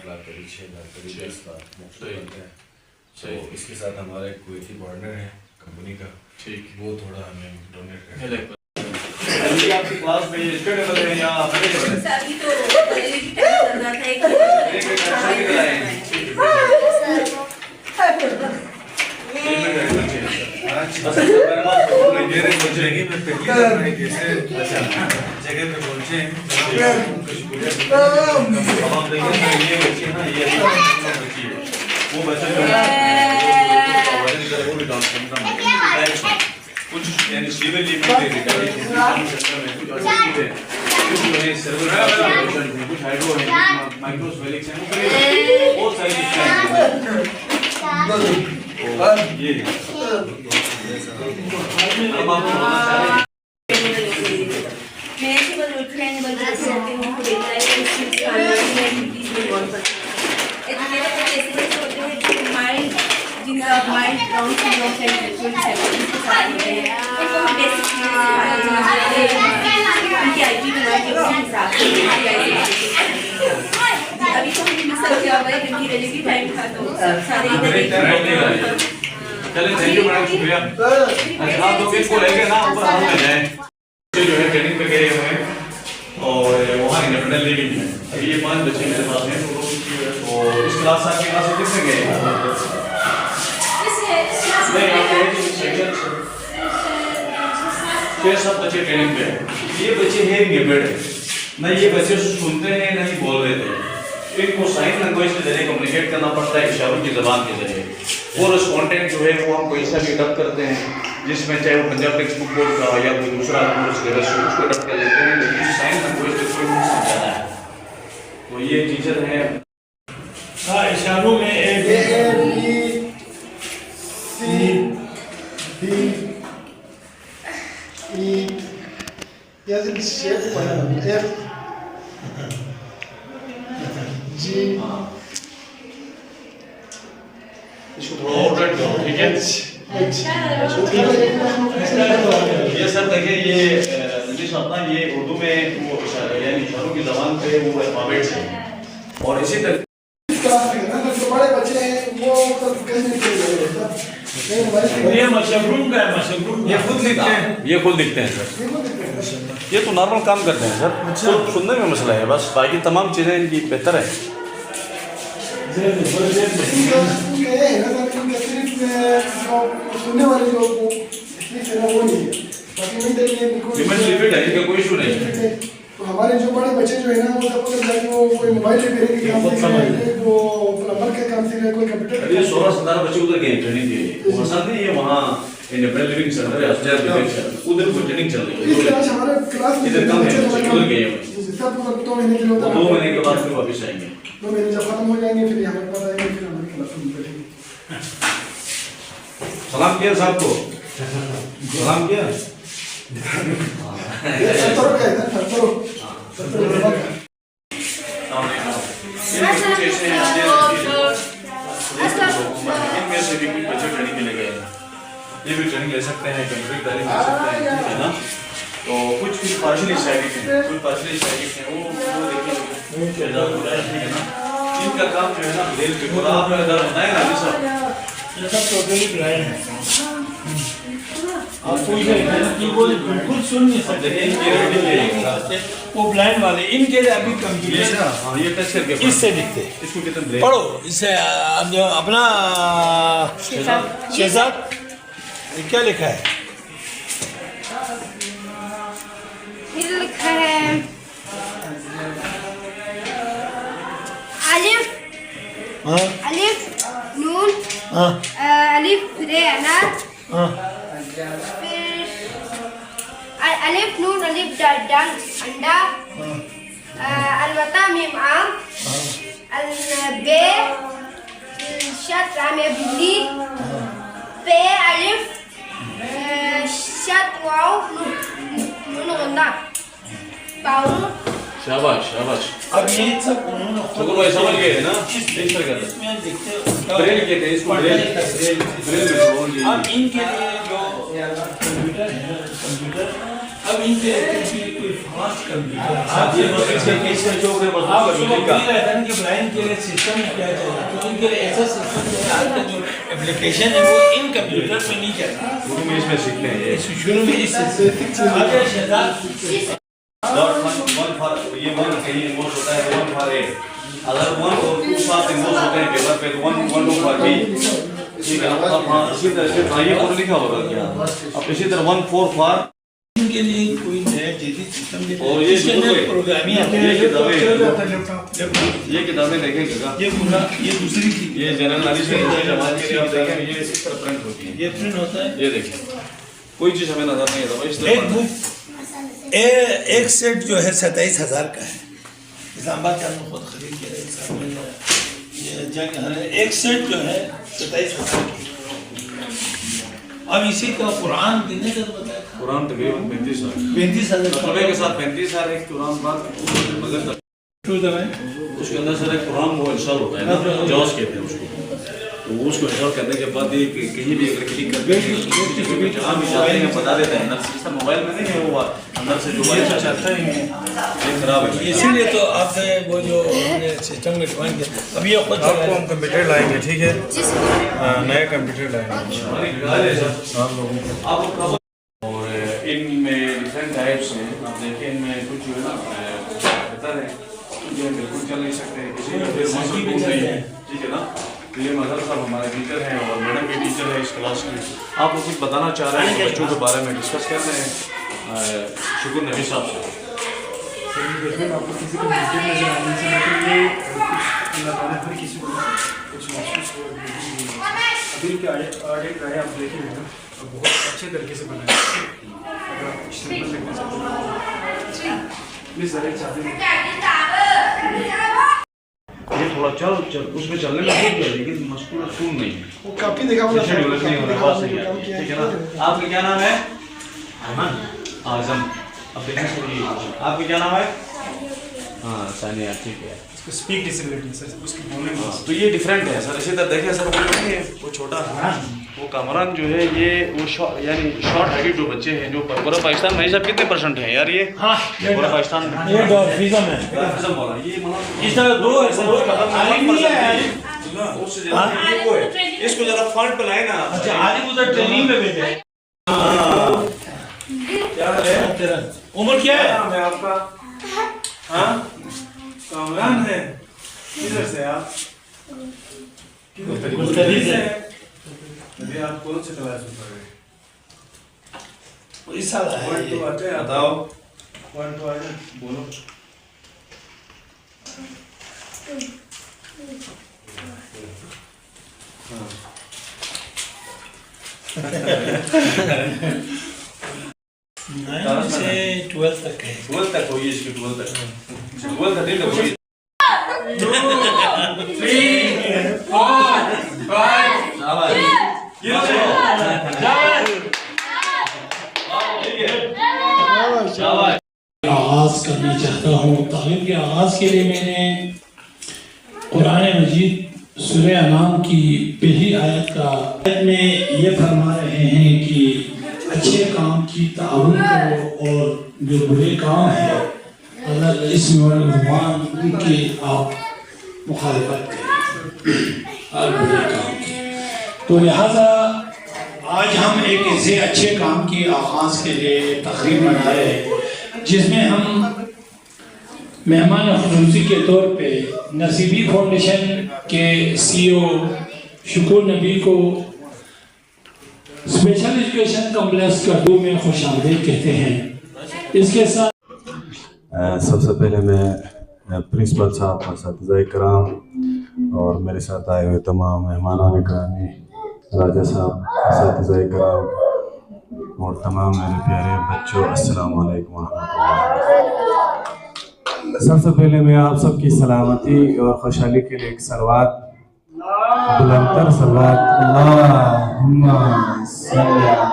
लाख करीब 6 लाख करीब 10 लाख मुफ्त बनते हैं। तो इसके साथ हमारा एक कुवैती पार्टनर है कंपनी का, ठीक, वो थोड़ा हमें डोनेट करें। आपकी क्लास में स्टूडेंट है या अभी तो पहले की टाइम चल रहा था एक जगह पे पहुंचे वो बच्चे कुछ यानी सीविल कुछ कुछ हाइड्रो है, माइक्रोस्फेरिक्स है, वो सारी ये अब आप बोलना चाह रहे हैं मैं केवल ट्रेन बन जाती हूं उनको देखना है कि एक्टिविटीज में कौन सा मेरा तो ऐसे होते हैं कि माइंड जिनका माइंड डाउन सिंड्रोम से बिल्कुल इसके साथ होते हैं इनको हम बेसिक चीजें सिखाते हैं उनकी आईटी बना के उसी हिसाब से अभी तो हमने मिसल किया हुआ है क्योंकि रेलिटी टाइम था तो सारे चलिए थैंक यू मैडम, शुक्रिया। अच्छा आप लोग इसको लेके ना ऊपर हम ले जाएं जो है ट्रेनिंग पे गए हुए हैं और वहाँ इंडिपेंडेंट लिविंग है। अभी ये 5 बच्चे मेरे पास हैं और इस क्लास आपके क्लास में कितने गए हैं? नहीं आपके 6-7 बच्चे ट्रेनिंग पे हैं। ये बच्चे हैं इंडिपेंडेंट, ना ये बच्चे सुनते हैं ना ही बोल रहे थे, इनको साइन लैंग्वेज के जरिए कम्युनिकेट करना पड़ता है, इशारों की ज़बान के जरिए। और उस कंटेंट जो है वो हम पैसा भी डब करते हैं, जिसमें चाहे वो पंजाब टेक्स्ट बुक बोर्ड का या कोई दूसरा कोर्स के बस उसको डब कर देते हैं, लेकिन साइन लैंग्वेज को कोई नहीं समझाना है। तो ये टीचर हैं हाँ इशारों में A B C D E या फिर शेप एफ जी इसको थोड़ा और रख दो, ठीक है। ये सर देखिए ये नीतीश अपना ये उर्दू में वो यानी इशारों की ज़बान पे वो अल्फाबेट्स हैं और इसी तरह जो बड़े बच्चे हैं वो तो कहीं नहीं ये मशरूम का है, मशरूम ये खुद लिखते हैं, ये खुद लिखते हैं सर, ये तो नॉर्मल काम करते हैं सर। अच्छा। तो सुनने में मसला है बस, बाकी तमाम चीज़ें इनकी बेहतर है। सुनने वाले जो वो नहीं है, बाकी लिमिट है, इसका कोई इशू नहीं है। तो हमारे जो बड़े बच्चे जो है ना वो सबको जाके वो कोई मोबाइल रिपेयरिंग के काम सीख रहे हैं, वो प्लम्बर के काम सीख रहे हैं, कोई कंप्यूटर। अभी 16-17 बच्चे उधर गए ट्रेनिंग के लिए, वो साथ नहीं है वहाँ इंडिपेंडेंट लिविंग सेंटर है, अस्पताल उधर कोई ट्रेनिंग चल रही है। इस क्लास हमारे क्लास में इधर कम है, उधर गए हैं सब 2 महीने के लिए होता है। 2 महीने के बाद फिर वापस आएंगे, 2 महीने जब खत्म हो जाएंगे फिर हमारे पास आएंगे, फिर हमारी क्लास में बैठेंगे। सलाम किया साहब को, सलाम किया ये 70 का है ना, 70 इनमें से भी कुछ बच्चे ट्रेनिंग ले गए हैं, ये भी ट्रेनिंग ले सकते हैं, कंप्यूटर तालीम ले सकते हैं, है ना। तो कुछ पार्शली साइकिक हैं, कुछ पार्शली साइकिक हैं, वो देखिए है ना। इनका काम जो है ना रेल पे पूरा आप इधर बताएं ना ये सब टोटली ब्लाइंड है। आप कोई कि वो बिल्कुल सुन नहीं सकते, वो ब्लाइंड वाले इनके लिए अभी कंप्यूटर हाँ ये टच करके इससे दिखते, इसको कितना पढ़ो इससे अपना शेजाद क्या लिखा है, लिखा है अलिफ अलिफ नून अलिफ रे अनार फिर अलिफ नून अलिफ दाल अंडा अलवता मीम आम बे शत राम बिल्ली पे अलिफ शत वाव नून गंदा पाऊ। शाबाश शाबाश। अब ये सब तो भाई समझ गए ना, इस तरह का ब्रेल कहते हैं इसको, ब्रेल में छोड़िए। अब इनके लिए जो कंप्यूटर है, कंप्यूटर अब इनके कोई फास्ट कंप्यूटर आप ये बस इसके चौक में बस आप लोग बोल रहे थे कि ब्लाइंड के लिए सिस्टम क्या चाहिए, तो इनके लिए ऐसा सिस्टम जो है आज का जो एप्लीकेशन है वो इन कंप्यूटर में नहीं चलता। शुरू में इसमें सीखते हैं ये शुरू में इससे आगे शहजाद डॉट वन फॉर ये वन कहीं इन्वोल्व होता है 1 फॉर ए, अगर 1 और 2 साथ इन्वोल्व होते हैं पेपर पे तो 1 फॉर बी, ठीक है। अब हाँ इसी तरह से ये पूरा लिखा होगा क्या, अब इसी तरह 1 4 फॉर इनके लिए कोई नया जदीद सिस्टम और ये प्रोग्रामिंग आते हैं। ये किताबें देखेंगे ये पूरा ये दूसरी चीज ये जनरल नॉलेज के लिए जमात के लिए आप देखें ये इस तरह प्रिंट होती है, ये प्रिंट होता है। ये देखें कोई चीज़ हमें नजर नहीं आता इस एक तरह बुक एक सेट जो है 27,000 का है, इस्लामाबाद का हमने खुद खरीद के ये जगह एक सेट जो है 27,000 की। अब इसी का कुरान कितने का बताया, कुरान तकरीबन 35 35,000 तर्जुमे के साथ 35,000 एक कुरान बात मगर उसके अंदर सर एक कुरान वो इंस्टॉल होता है ना, जॉस कहते हैं उसको, तो उसको इंस्टॉल करने के बाद ये कहीं भी अगर क्लिक करते हैं जहाँ भी जाते हैं बता देते हैं अंदर से, मोबाइल में नहीं है वो अंदर से जो चलता है ये खराब है। इसीलिए तो आपने वो जो हमने सिस्टम में डिफाइन किया, अब ये खुद आपको हम कंप्यूटर लाएंगे, ठीक है, जी सर। नया कंप्यूटर लाएंगे आप लोगों को। और इनमें डिफरेंट टाइप्स हैं, आप देखिए इनमें कुछ जो है ना बेहतर है, कुछ जो है बिल्कुल चल नहीं सकते, किसी में फिर मसरूफ नहीं है, ठीक है ना। तो ये मजहर साहब हमारे टीचर हैं और मैडम भी टीचर है इस क्लास की। आप लोग कुछ बताना चाह रहे हैं बच्चों के बारे में डिस्कस कर रहे हैं शुक्र नबी साहब से। देखिए आपको किसी को नेगेटिव नजर आने से लेकिन ये कुछ अल्लाह ताला हर किसी को कुछ महसूस हो अभी के ऑडिट रहे आप देखेंगे ना तो बहुत अच्छे तरीके से बनाए। अगर आप कुछ सिंपल लिखना चाहते हैं प्लीज ज़रा चाहते हैं ये थोड़ा चल उसमें चलने में ठीक है लेकिन मस्कुल सुन नहीं है, वो काफी देखा हुआ डेवलप नहीं हो रहा, बात सही है, ठीक है ना। आपका क्या नाम है? आजम। अब देखिए सर ये आपका क्या नाम है? हाँ सानिया, ठीक है। इसको स्पीक डिसेबिलिटी सर उसके बोलने में तो ये डिफरेंट है सर। इसी तरह देखिए सर वो जो है वो छोटा वो कामरान जो है ये वो यानी शॉर्ट हाइटेड जो बच्चे हैं जो पूरा पाकिस्तान में सब कितने % है यार ये? हाँ पूरा पाकिस्तान ये डॉर्फिज्म है, डॉर्फिज्म बोला ये मतलब इस तरह दो इसको जरा फ्रंट पे लाए ना। अच्छा आलिम उधर ट्रेनिंग में भेजे। क्या है तेरा उम्र क्या है? नाम है आपका? हाँ कामरान है, किधर से आप? मुस्तफी से। अभी आप कौन से क्लास में पढ़ रहे हैं? इस साल है 1 2 आते हैं बताओ 1 2 आए बोलो। नाइन से 12 तक है। 12 तक होगी इसकी 12 तक 12 तक नहीं होगी। 2 3 4 5 आगाज करना चाहता हूँ। तालीम के आगाज के लिए मैंने कुरान मजीद सूरह अनाम की पहली आयत का में ये फरमा रहे हैं कि अच्छे काम की ताउन करो और जो बुरे काम है अगर इसमें उनकी आप मुखालफत करें और बुरे काम की। तो लिहाजा आज हम एक ऐसे अच्छे काम की आगाज के लिए तकरीब मना रहे हैं जिसमें हम मेहमान खुसूसी के तौर पे नसीबी फाउंडेशन के CEO शुक्र नबी को स्पेशल एजुकेशन कॉम्प्लेक्स कद्दू में खुशामदीद कहते हैं। इसके साथ सबसे पहले मैं प्रिंसिपल साहब, असातिज़ा कराम और मेरे साथ आए हुए तमाम मेहमानान गिरामी, राजा साहब, असातिज़ा कराम और तमाम मेरे प्यारे बच्चों, अस्सलाम वालेकुम वरहमतुल्लाह। सबसे पहले मैं आप सबकी सलामती और खुशहाली के लिए एक सलवात, बुलंदतर सलवात, अल्लाहुम्मा सल्ली अला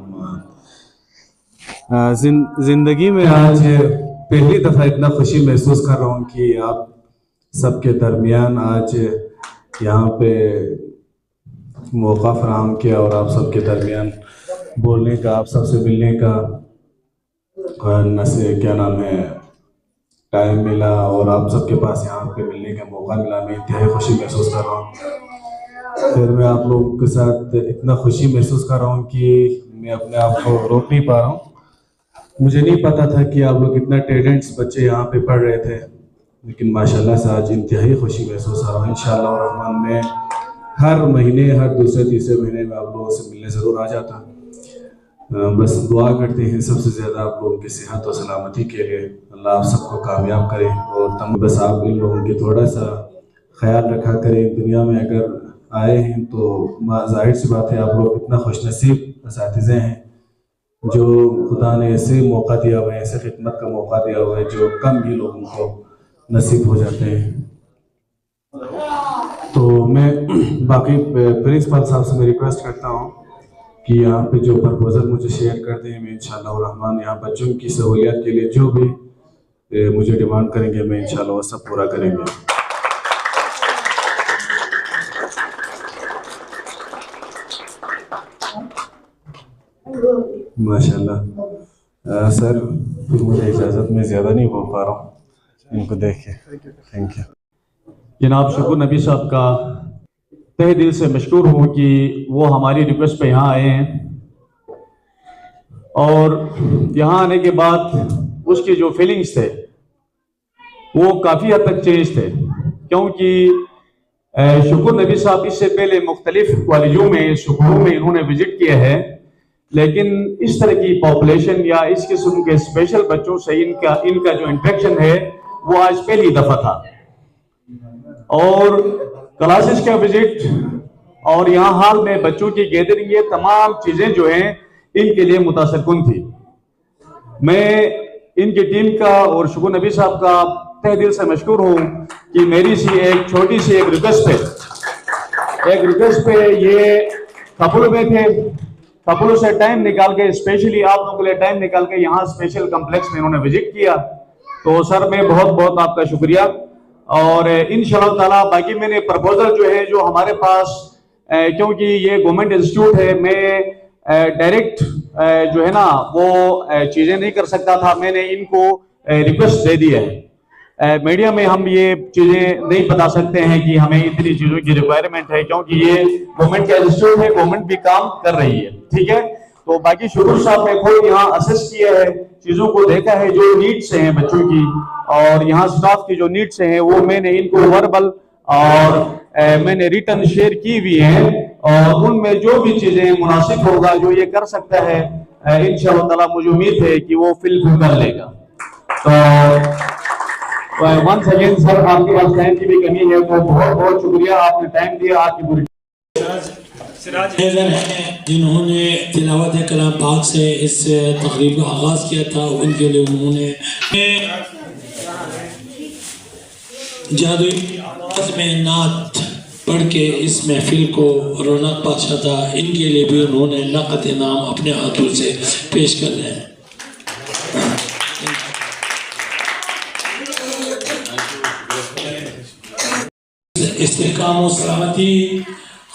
मुहम्मद। ज़िंदगी में आज पहली दफ़ा इतना खुशी महसूस कर रहा हूँ कि आप सबके दरमियान आज यहाँ पे मौका फराहम किया और आप सबके दरमियान बोलने का, आप सबसे मिलने का क्या नाम है टाइम मिला और आप सबके पास यहाँ पे मिलने का मौका मिला। मैं इंतहाई खुशी महसूस कर रहा हूँ। फिर मैं आप लोगों के साथ इतना खुशी महसूस कर रहा हूँ कि मैं अपने आप को रोक नहीं पा रहा हूँ। मुझे नहीं पता था कि आप लोग इतना टैलेंट्स बच्चे यहाँ पे पढ़ रहे थे, लेकिन माशाल्लाह से आज इंतहाई खुशी महसूस कर रहा हूँ। इंशाअल्लाह रहमान मैं हर महीने, हर दूसरे तीसरे महीने में आप लोगों से मिलने ज़रूर आ जाता। बस दुआ करते हैं सबसे ज़्यादा आप लोगों की सेहत और सलामती के लिए, अल्लाह आप सबको कामयाब करे। और तम बस आप इन लोगों के थोड़ा सा ख्याल रखा करें। दुनिया में अगर आए हैं तो जाहिर सी बात है आप लोग इतना खुशनसीब असातिज़े हैं जो खुदा ने ऐसे मौका दिया हुआ है, ऐसे खिदमत का मौका दिया हुआ है जो कम ही लोगों को नसीब हो जाते हैं। तो मैं बाकी प्रिंसिपल साहब से मैं रिक्वेस्ट करता हूँ कि यहाँ पे जो प्रपोजल मुझे शेयर कर दें, मैं इंशाअल्लाह रहमान यहाँ बच्चों की सहूलियत के लिए जो भी मुझे डिमांड करेंगे मैं इंशाअल्लाह वो सब पूरा करेंगे। माशाल्लाह सर, फिर मुझे इजाज़त, मैं ज़्यादा नहीं बोल पा रहा हूँ इनको देख के। Thank you. जनाब शुकुर नबी साहब का तहे दिल से मशकूर हूँ कि वो हमारी रिक्वेस्ट पे यहाँ आए हैं और यहाँ आने के बाद उसके जो फीलिंग्स थे वो काफ़ी हद तक चेंज थे, क्योंकि शुकुर नबी साहब इससे पहले मुख्तलिफ कॉलेजों में, स्कूलों में इन्होंने विजिट किया है, लेकिन इस तरह की पॉपुलेशन या इस किस्म के स्पेशल बच्चों से इनका जो इंटरेक्शन है वो आज पहली दफ़ा था। और क्लासेस का विजिट और यहाँ हाल में बच्चों की गैदरिंग, ये तमाम चीज़ें जो हैं इनके लिए मुतासिरकुन थी। मैं इनकी टीम का और शुकुर नबी साहब का तहे दिल से मशकूर हूँ कि मेरी सी एक छोटी सी एक रिक्वेस्ट पे ये कपड़ों में थे, कपड़ों से टाइम निकाल के स्पेशली आप लोगों के लिए टाइम निकाल के यहाँ स्पेशल कम्प्लेक्स में इन्होंने विजिट किया। तो सर मैं बहुत बहुत आपका शुक्रिया। और इंशाअल्लाह ताला बाकी मैंने प्रपोजल जो है जो हमारे पास, क्योंकि ये गवर्नमेंट इंस्टीट्यूट है, मैं डायरेक्ट जो है ना वो चीज़ें नहीं कर सकता था, मैंने इनको रिक्वेस्ट दे दी है। मीडिया में हम ये चीज़ें नहीं बता सकते हैं कि हमें इतनी चीज़ों की रिक्वायरमेंट है, क्योंकि ये गवर्नमेंट का इंस्टीट्यूट है, गवर्नमेंट भी काम कर रही है, ठीक है। तो बाकी शुकुर साहब ने खुद यहाँ असेस किया है, चीज़ों को देखा है जो नीड्स हैं बच्चों की और यहाँ स्टाफ की जो नीड्स हैं वो मैंने इनको वर्बल और मैंने रिटर्न शेयर की हुई है और उनमें जो भी चीज़ें मुनासिब होगा जो ये कर सकता है इंशाअल्लाह ताला मुझे उम्मीद है कि वो फिल कर लेगा। तो वंस अगेन सर आपके पास टाइम की भी कमी है तो बहुत बहुत शुक्रिया, आपने टाइम दिया। आपकी पूरी जिन्होंने तिलावत कलाम पाक से इस तकरीब का आगाज़ किया था, उनके लिए उन्होंने जादुई आवाज़ में नात पढ़ के इस महफिल को रौनक बख्शा था, इनके लिए भी उन्होंने नक़द इनाम अपने हाथों से पेश कर रहे हैं। इस्तेकाम और सलामती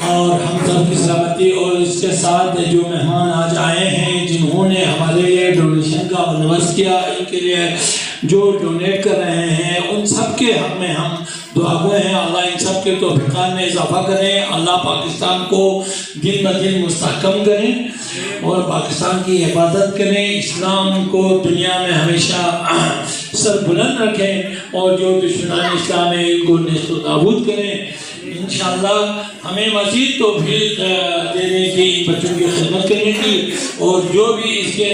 और हम सब की सलामती, और इसके साथ जो मेहमान आज आए हैं जिन्होंने हमारे लिए डोनेशन का बंदोबस्त किया, इनके लिए जो डोनेट कर रहे हैं उन सब के हक़ में हम दुआगो हैं। अल्लाह इन सब के तौफ़ीक़ात में इजाफ़ा करें, अल्लाह पाकिस्तान को दिन ब दिन मुस्तहकम करें और पाकिस्तान की हिफाजत करें, इस्लाम को दुनिया में हमेशा सर बुलंद रखें और जो दुश्मनान इस्लाम है इनको नेस्तो नाबूद करें। इंशाअल्लाह हमें मज़ीद तौफ़ीक़ देने की, बच्चों की खिदमत करने की, और जो भी इसके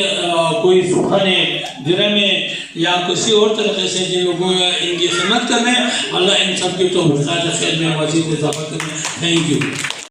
कोई सुखाने दिल में या किसी और तरीके से जिन लोगों इनकी खिदमत कर रहे हैं, अल्लाह इन सब की तौफ़ीक़ात खैर में मज़ीद इजाफ़ा करें। Thank you.